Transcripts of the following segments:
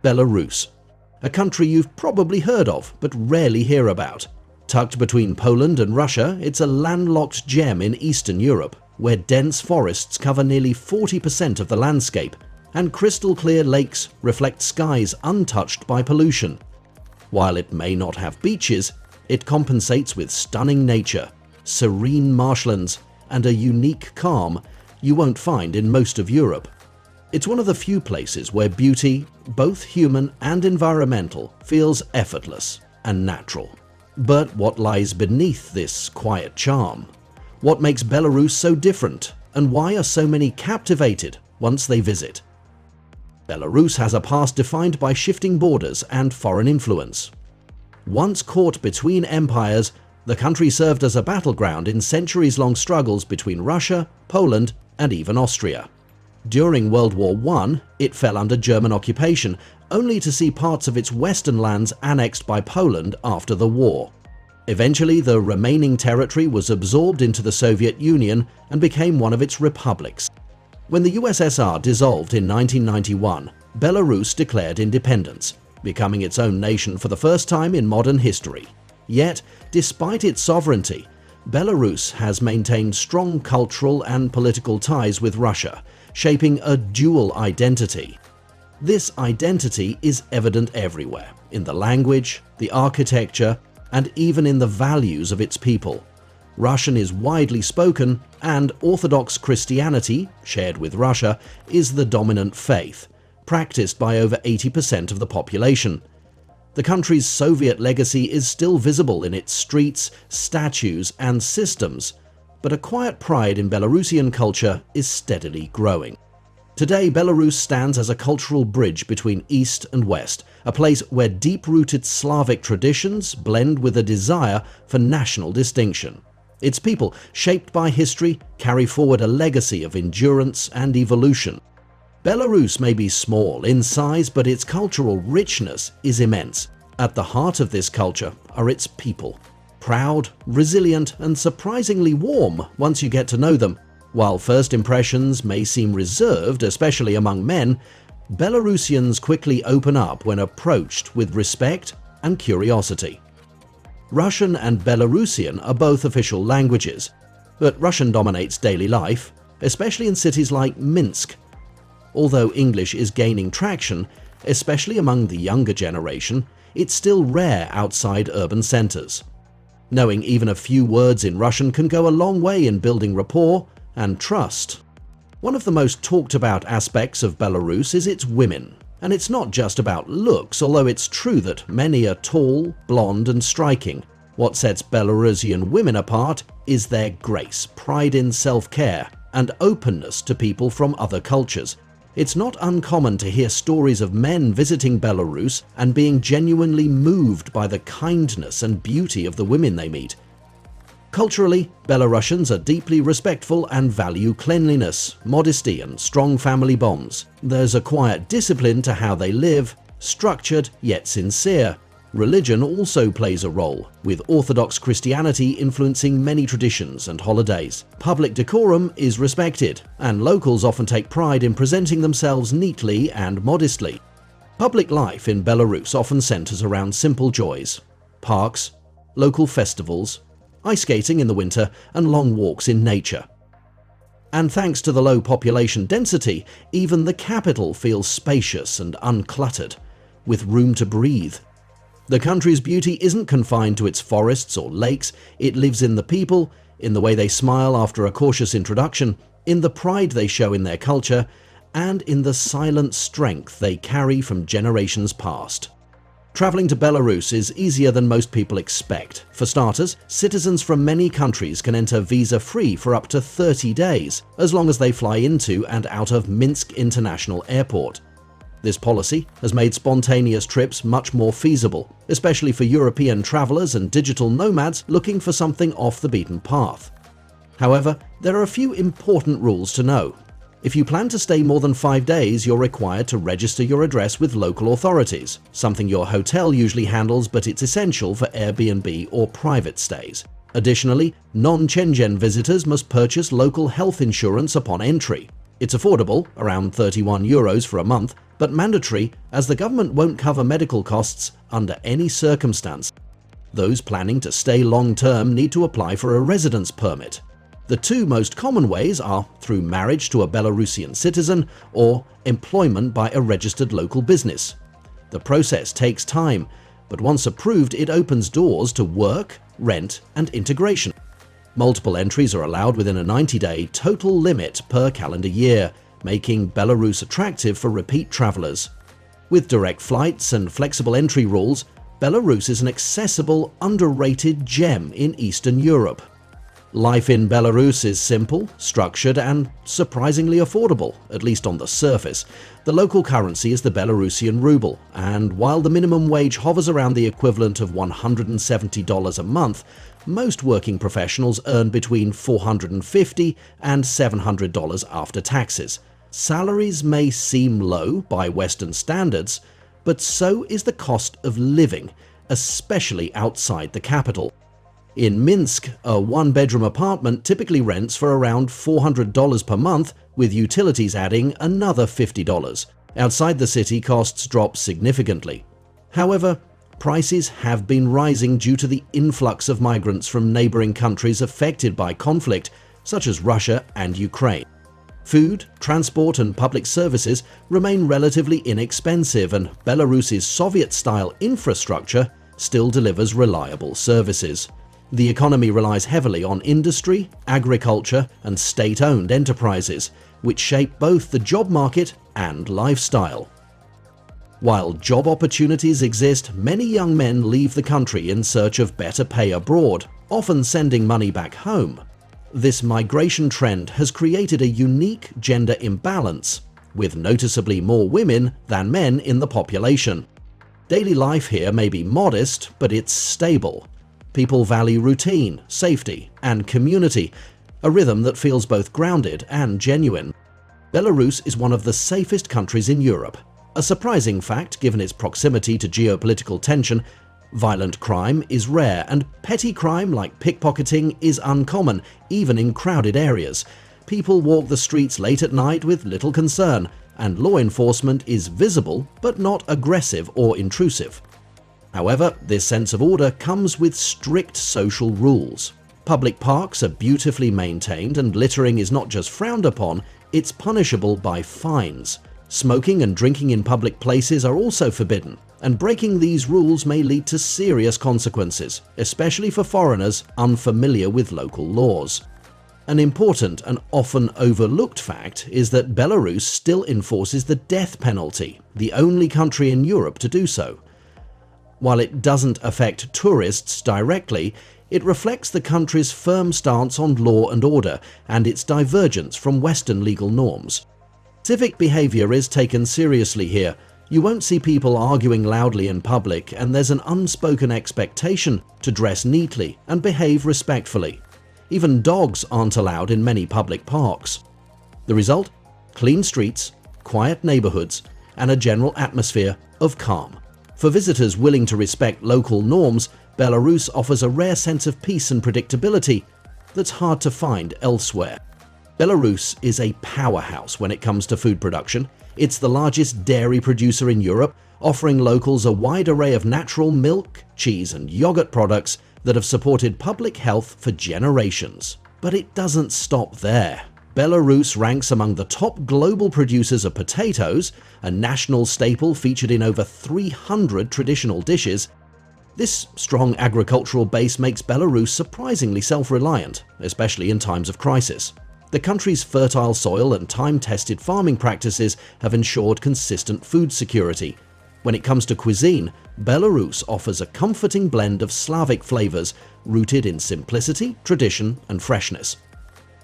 Belarus, a country you've probably heard of but rarely hear about. Tucked between Poland and Russia, it's a landlocked gem in Eastern Europe, where dense forests cover nearly 40% of the landscape, and crystal-clear lakes reflect skies untouched by pollution. While it may not have beaches, it compensates with stunning nature, serene marshlands, and a unique calm you won't find in most of Europe. It's one of the few places where beauty, both human and environmental, feels effortless and natural. But what lies beneath this quiet charm? What makes Belarus so different, and why are so many captivated once they visit? Belarus has a past defined by shifting borders and foreign influence. Once caught between empires, the country served as a battleground in centuries-long struggles between Russia, Poland, and even Austria. During World War I, it fell under German occupation, only to see parts of its western lands annexed by Poland after the war. Eventually, the remaining territory was absorbed into the Soviet Union and became one of its republics. When the USSR dissolved in 1991, Belarus declared independence, becoming its own nation for the first time in modern history. Yet, despite its sovereignty, Belarus has maintained strong cultural and political ties with Russia, shaping a dual identity. This identity is evident everywhere, in the language, the architecture, and even in the values of its people. Russian is widely spoken, and Orthodox Christianity, shared with Russia, is the dominant faith, practiced by over 80% of the population. The country's Soviet legacy is still visible in its streets, statues, and systems, but a quiet pride in Belarusian culture is steadily growing. Today, Belarus stands as a cultural bridge between East and West, a place where deep-rooted Slavic traditions blend with a desire for national distinction. Its people, shaped by history, carry forward a legacy of endurance and evolution. Belarus may be small in size, but its cultural richness is immense. At the heart of this culture are its people. Proud, resilient, and surprisingly warm once you get to know them. While first impressions may seem reserved, especially among men, Belarusians quickly open up when approached with respect and curiosity. Russian and Belarusian are both official languages, but Russian dominates daily life, especially in cities like Minsk. Although English is gaining traction, especially among the younger generation, it's still rare outside urban centers. Knowing even a few words in Russian can go a long way in building rapport and trust. One of the most talked about aspects of Belarus is its women. And it's not just about looks, although it's true that many are tall, blonde, and striking. What sets Belarusian women apart is their grace, pride in self-care, and openness to people from other cultures. It's not uncommon to hear stories of men visiting Belarus and being genuinely moved by the kindness and beauty of the women they meet. Culturally, Belarusians are deeply respectful and value cleanliness, modesty, and strong family bonds. There's a quiet discipline to how they live, structured yet sincere. Religion also plays a role, with Orthodox Christianity influencing many traditions and holidays. Public decorum is respected, and locals often take pride in presenting themselves neatly and modestly. Public life in Belarus often centers around simple joys: parks, local festivals, ice skating in the winter, and long walks in nature. And thanks to the low population density, even the capital feels spacious and uncluttered, with room to breathe. The country's beauty isn't confined to its forests or lakes. It lives in the people, in the way they smile after a cautious introduction, in the pride they show in their culture, and in the silent strength they carry from generations past. Traveling to Belarus is easier than most people expect. For starters, citizens from many countries can enter visa-free for up to 30 days, as long as they fly into and out of Minsk International Airport. This policy has made spontaneous trips much more feasible, especially for European travelers and digital nomads looking for something off the beaten path. However, there are a few important rules to know. If you plan to stay more than 5 days, you're required to register your address with local authorities, something your hotel usually handles, but it's essential for Airbnb or private stays. Additionally, non-Schengen visitors must purchase local health insurance upon entry. It's affordable, around €31 for a month, but mandatory as the government won't cover medical costs under any circumstance. Those planning to stay long-term need to apply for a residence permit. The two most common ways are through marriage to a Belarusian citizen or employment by a registered local business. The process takes time, but once approved, it opens doors to work, rent, and integration. Multiple entries are allowed within a 90-day total limit per calendar year, making Belarus attractive for repeat travelers. With direct flights and flexible entry rules, Belarus is an accessible, underrated gem in Eastern Europe. Life in Belarus is simple, structured, and surprisingly affordable, at least on the surface. The local currency is the Belarusian ruble, and while the minimum wage hovers around the equivalent of $170 a month, most working professionals earn between $450 and $700 after taxes. Salaries may seem low by Western standards, but so is the cost of living, especially outside the capital. In Minsk, a one-bedroom apartment typically rents for around $400 per month, with utilities adding another $50. Outside the city, costs drop significantly. However, prices have been rising due to the influx of migrants from neighboring countries affected by conflict, such as Russia and Ukraine. Food, transport, and public services remain relatively inexpensive, and Belarus's Soviet-style infrastructure still delivers reliable services. The economy relies heavily on industry, agriculture, and state-owned enterprises, which shape both the job market and lifestyle. While job opportunities exist, many young men leave the country in search of better pay abroad, often sending money back home. This migration trend has created a unique gender imbalance, with noticeably more women than men in the population. Daily life here may be modest, but it's stable. People value routine, safety, and community, a rhythm that feels both grounded and genuine. Belarus is one of the safest countries in Europe, a surprising fact given its proximity to geopolitical tension. Violent crime is rare, and petty crime like pickpocketing is uncommon, even in crowded areas. People walk the streets late at night with little concern, and law enforcement is visible but not aggressive or intrusive. However, this sense of order comes with strict social rules. Public parks are beautifully maintained, and littering is not just frowned upon, it's punishable by fines. Smoking and drinking in public places are also forbidden, and breaking these rules may lead to serious consequences, especially for foreigners unfamiliar with local laws. An important and often overlooked fact is that Belarus still enforces the death penalty, the only country in Europe to do so. While it doesn't affect tourists directly, it reflects the country's firm stance on law and order and its divergence from Western legal norms. Civic behavior is taken seriously here. You won't see people arguing loudly in public, and there's an unspoken expectation to dress neatly and behave respectfully. Even dogs aren't allowed in many public parks. The result? Clean streets, quiet neighborhoods, and a general atmosphere of calm. For visitors willing to respect local norms, Belarus offers a rare sense of peace and predictability that's hard to find elsewhere. Belarus is a powerhouse when it comes to food production. It's the largest dairy producer in Europe, offering locals a wide array of natural milk, cheese, and yogurt products that have supported public health for generations. But it doesn't stop there. Belarus ranks among the top global producers of potatoes, a national staple featured in over 300 traditional dishes. This strong agricultural base makes Belarus surprisingly self-reliant, especially in times of crisis. The country's fertile soil and time-tested farming practices have ensured consistent food security. When it comes to cuisine, Belarus offers a comforting blend of Slavic flavors rooted in simplicity, tradition, and freshness.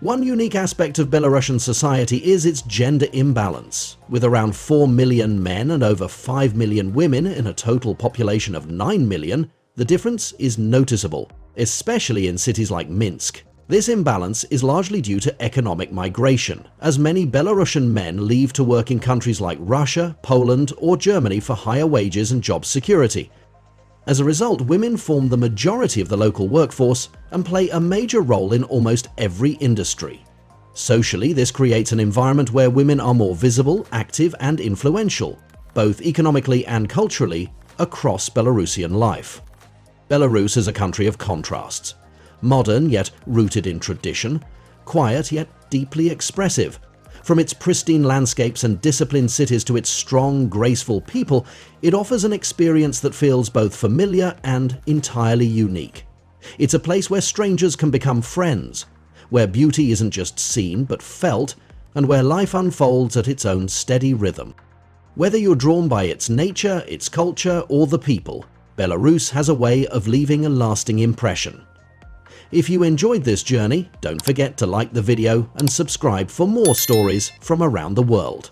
One unique aspect of Belarusian society is its gender imbalance. With around 4 million men and over 5 million women in a total population of 9 million, the difference is noticeable, especially in cities like Minsk. This imbalance is largely due to economic migration, as many Belarusian men leave to work in countries like Russia, Poland, or Germany for higher wages and job security. As a result, women form the majority of the local workforce and play a major role in almost every industry. Socially, this creates an environment where women are more visible, active and influential, both economically and culturally, across Belarusian life. Belarus is a country of contrasts. Modern yet rooted in tradition, quiet yet deeply expressive. From its pristine landscapes and disciplined cities to its strong, graceful people, it offers an experience that feels both familiar and entirely unique. It's a place where strangers can become friends, where beauty isn't just seen but felt, and where life unfolds at its own steady rhythm. Whether you're drawn by its nature, its culture, or the people, Belarus has a way of leaving a lasting impression. If you enjoyed this journey, don't forget to like the video and subscribe for more stories from around the world.